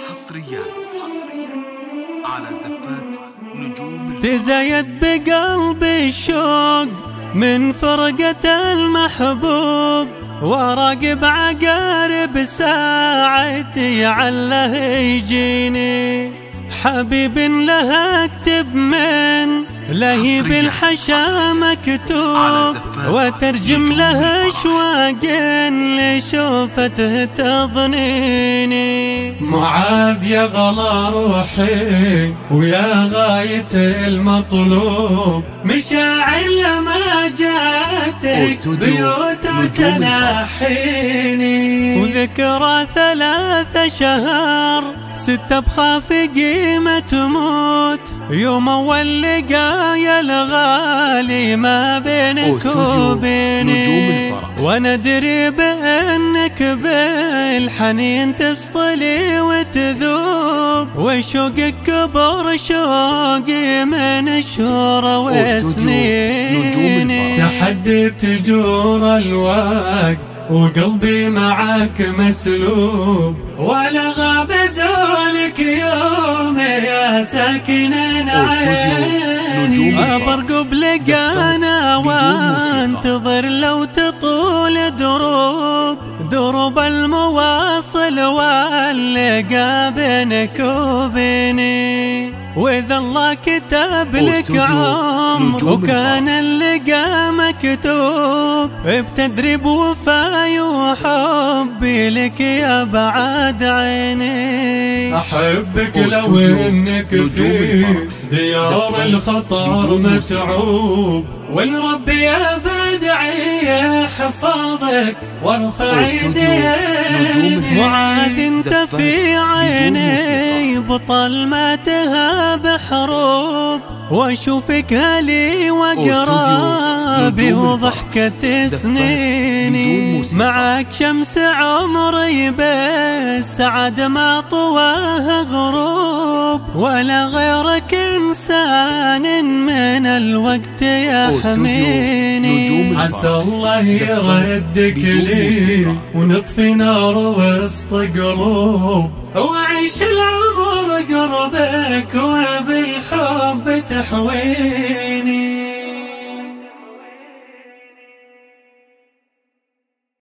حصريا على زفات نجوم تزايد بقلبي الشوق من فرقة المحبوب، وراقب عقارب ساعتي عله يجيني. حبيب له اكتب من لهيب الحشا مكتوب، وترجم له اشواق لشوفته تضنيني. معاذ يا غلا روحي ويا غاية المطلوب، مشاعر لما جاتك بيوت تنحيني. وذكرى 3 شهر 6 بخاف قيمة تموت، يوم اول لقايا الغالي ما بينك وبيني. وانا ادري بانك بالحنين تسطلي وتذوب، وشوقك كبر شوقي من شهور وسنين. تحدي تجور الوقت وقلبي معاك مسلوب، ولا غاب زولك يوم يا ساكن عيني. برقب لقانا وانتظر لو تطول دروب المواصل واللقا بينك وبيني. واذا الله كتب لك عمر وكان اللقا مكتوب، بتدريب وفاي وحبي لك يا بعد عيني. احبك لو انك في ديار الخطر متعوب، والربي يا بدعي يحفظك وارفع يديني. معاذ انت في عيني بطل ما تهاب حروب، واشوفك هلي وقرابي وضحكة سنيني. معك شمس عمري بالسعد ما طواه غروب، ولا غيرك انسان من الوقت يحميني. عسى الله يردك لي ونطفي نار وسط قلوب،